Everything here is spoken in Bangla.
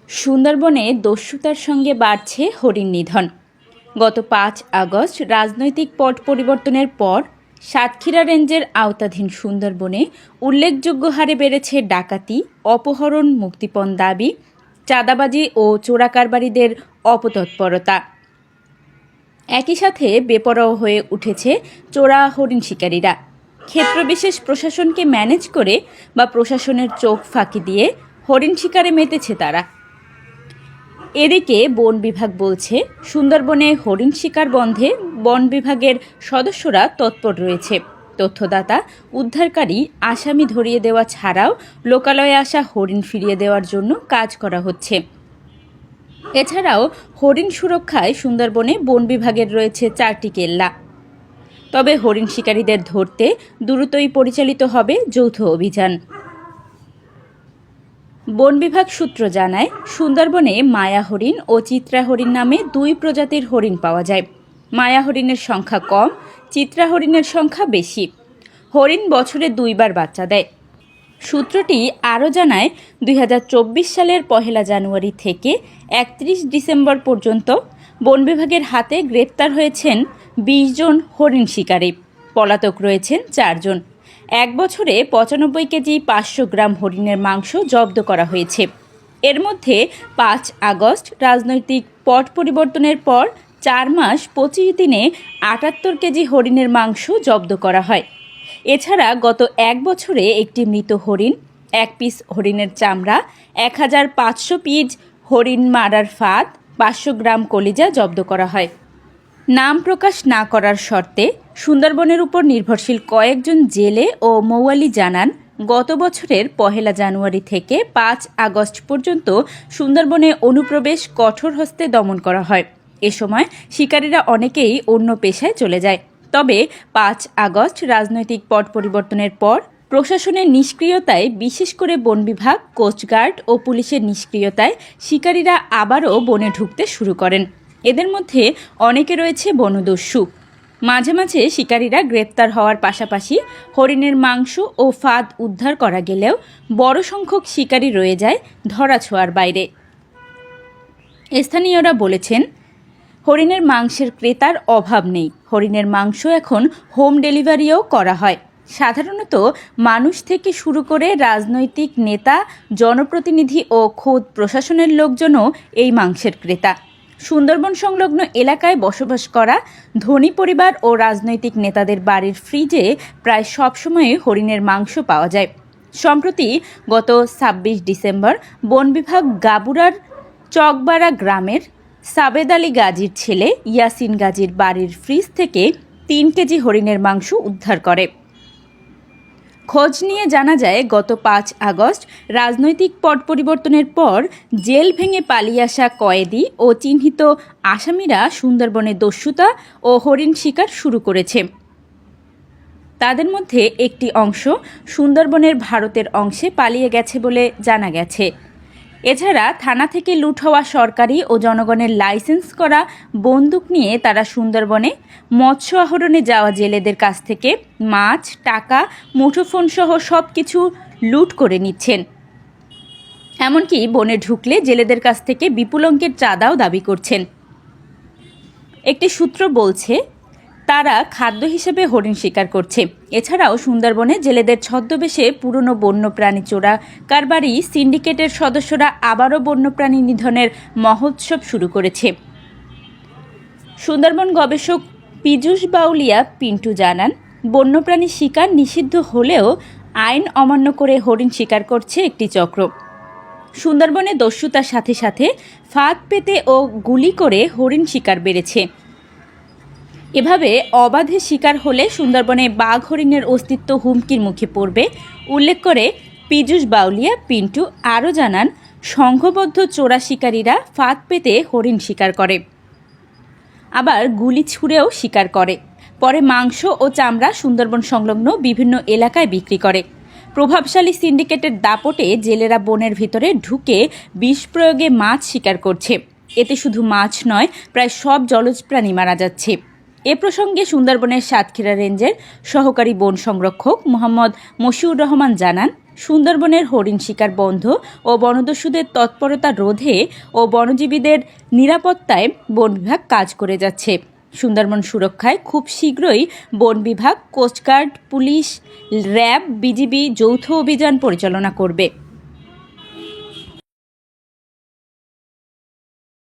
সুন্দরবনে দস্যুতার সঙ্গে বাড়ছে হরিণ নিধন। গত ৫ আগস্ট রাজনৈতিক পট পরিবর্তনের পর সাতক্ষীরা রেঞ্জের আওতাধীন সুন্দরবনে উল্লেখযোগ্য হারে বেড়েছে ডাকাতি, অপহরণ, মুক্তিপণ দাবি, চাঁদাবাজি ও চোরাকারবারিদের অপতৎপরতা। একই সাথে বেপরোয়া হয়ে উঠেছে চোরা হরিণ শিকারীরা। ক্ষেত্রবিশেষ প্রশাসনকে ম্যানেজ করে বা প্রশাসনের চোখ ফাঁকি দিয়ে হরিণ শিকারে মেতেছে তারা। এদিকে বন বিভাগ বলছে, সুন্দরবনে হরিণ শিকার বন্ধে বন বিভাগের সদস্যরা তৎপর রয়েছে। তথ্যদাতা, উদ্ধারকারী, আসামি ধরিয়ে দেওয়া ছাড়াও লোকালয়ে আসা হরিণ ফিরিয়ে দেওয়ার জন্য কাজ করা হচ্ছে। এছাড়াও হরিণ সুরক্ষায় সুন্দরবনে বন বিভাগের রয়েছে 4টি কেল্লা। তবে হরিণ শিকারীদের ধরতে দ্রুতই পরিচালিত হবে যৌথ অভিযান। বন বিভাগ সূত্র জানায়, সুন্দরবনে মায়া হরিণ ও চিত্রা হরিণ নামে 2 প্রজাতির হরিণ পাওয়া যায়। মায়া হরিণের সংখ্যা কম, চিত্রা হরিণের সংখ্যা বেশি। হরিণ বছরে 2 বার বাচ্চা দেয়। সূত্রটি আরও জানায়, 2024 সালের 1 জানুয়ারি থেকে 31 ডিসেম্বর পর্যন্ত বন বিভাগের হাতে গ্রেপ্তার হয়েছেন 20 জন হরিণ শিকারী। পলাতক রয়েছেন 4 জন। 1 বছরে 95 কেজি 500 গ্রাম হরিণের মাংস জব্দ করা হয়েছে। এর মধ্যে 5 আগস্ট রাজনৈতিক পট পরিবর্তনের পর 4 মাস 25 দিনে 78 কেজি হরিণের মাংস জব্দ করা হয়। এছাড়া গত 1 বছরে একটি মৃত হরিণ, 1 পিস হরিণের চামড়া, 1500 পিস হরিণ মারার ফাঁদ, 500 গ্রাম কলিজা জব্দ করা হয়। নাম প্রকাশ না করার শর্তে সুন্দরবনের উপর নির্ভরশীল কয়েকজন জেলে ও মৌয়ালি জানান, গত বছরের 1 জানুয়ারি থেকে 5 আগস্ট পর্যন্ত সুন্দরবনে অনুপ্রবেশ কঠোর হস্তে দমন করা হয়। এ সময় শিকারীরা অনেকেই অন্য পেশায় চলে যায়। তবে 5 আগস্ট রাজনৈতিক পট পরিবর্তনের পর প্রশাসনের নিষ্ক্রিয়তায়, বিশেষ করে বন বিভাগ, কোস্টগার্ড ও পুলিশের নিষ্ক্রিয়তায় শিকারীরা আবারও বনে ঢুকতে শুরু করেন। এদের মধ্যে অনেকে রয়েছে বনদস্যু। মাঝে মাঝে শিকারীরা গ্রেপ্তার হওয়ার পাশাপাশি হরিণের মাংস ও ফাঁদ উদ্ধার করা গেলেও বড় সংখ্যক শিকারী রয়ে যায় ধরাছোঁয়ার বাইরে। স্থানীয়রা বলেছেন, হরিণের মাংসের ক্রেতার অভাব নেই। হরিণের মাংস এখন হোম ডেলিভারিও করা হয়। সাধারণত মানুষ থেকে শুরু করে রাজনৈতিক নেতা, জনপ্রতিনিধি ও খোদ প্রশাসনের লোকজনও এই মাংসের ক্রেতা। সুন্দরবন সংলগ্ন এলাকায় বসবাস করা ধনী পরিবার ও রাজনৈতিক নেতাদের বাড়ির ফ্রিজে প্রায় সবসময় হরিণের মাংস পাওয়া যায়। সম্প্রতি গত 26 ডিসেম্বর বন বিভাগ গাবুরার চকবাড়া গ্রামের সাবেদ আলী গাজীর ছেলে ইয়াসিন গাজীর বাড়ির ফ্রিজ থেকে 3 কেজি হরিণের মাংস উদ্ধার করে। খোঁজ নিয়ে জানা যায়, গত 5 আগস্ট রাজনৈতিক পট পরিবর্তনের পর জেল ভেঙে পালিয়ে আসা কয়েদি ও চিহ্নিত আসামিরা সুন্দরবনে দস্যুতা ও হরিণ শিকার শুরু করেছে। তাদের মধ্যে একটি অংশ সুন্দরবনের ভারতের অংশে পালিয়ে গেছে বলে জানা গেছে। এছাড়া থানা থেকে লুট হওয়া সরকারি ও জনগণের লাইসেন্স করা বন্দুক নিয়ে তারা সুন্দরবনে মৎস্য আহরণে যাওয়া জেলেদের কাছ থেকে মাছ, টাকা, মুঠোফোন সহ সব কিছু লুট করে নিচ্ছেন। এমনকি বনে ঢুকলে জেলেদের কাছ থেকে বিপুল অঙ্কের চাঁদাও দাবি করছেন। একটি সূত্র বলছে, তারা খাদ্য হিসেবে হরিণ শিকার করছে। এছাড়াও সুন্দরবনে জেলেদের ছদ্মবেশে পুরনো বন্যপ্রাণী চোরা কারবারি সিন্ডিকেটের সদস্যরা আবারও বন্যপ্রাণী নিধনের মহোৎসব শুরু করেছে। সুন্দরবন গবেষক পীযূষ বাউলিয়া পিন্টু জানান, বন্যপ্রাণী শিকার নিষিদ্ধ হলেও আইন অমান্য করে হরিণ শিকার করছে একটি চক্র। সুন্দরবনে দস্যুতার সাথে সাথে ফাঁদ পেতে ও গুলি করে হরিণ শিকার বেড়েছে। এভাবে অবাধে শিকার হলে সুন্দরবনে বাঘ হরিণের অস্তিত্ব হুমকির মুখে পড়বে উল্লেখ করে পীযূষ বাউলিয়া পিন্টু আরও জানান, সংঘবদ্ধ চোরা শিকারীরা ফাঁদ পেতে হরিণ শিকার করে, আবার গুলি ছুঁড়েও শিকার করে। পরে মাংস ও চামড়া সুন্দরবন সংলগ্ন বিভিন্ন এলাকায় বিক্রি করে। প্রভাবশালী সিন্ডিকেটের দাপটে জেলেরা বনের ভিতরে ঢুকে বিষ প্রয়োগে মাছ শিকার করছে। এতে শুধু মাছ নয়, প্রায় সব জলজ প্রাণী মারা যাচ্ছে। এ প্রসঙ্গে সুন্দরবনের সাতক্ষীরা রেঞ্জের সহকারী বন সংরক্ষক মোহাম্মদ মশিউর রহমান জানান, সুন্দরবনের হরিণ শিকার বন্ধ ও বনদস্যুদের তৎপরতা রোধে ও বনজীবীদের নিরাপত্তায় বন বিভাগ কাজ করে যাচ্ছে। সুন্দরবন সুরক্ষায় খুব শীঘ্রই বন বিভাগ, কোস্টগার্ড, পুলিশ, র্যাব, বিজিবি যৌথ অভিযান পরিচালনা করবে।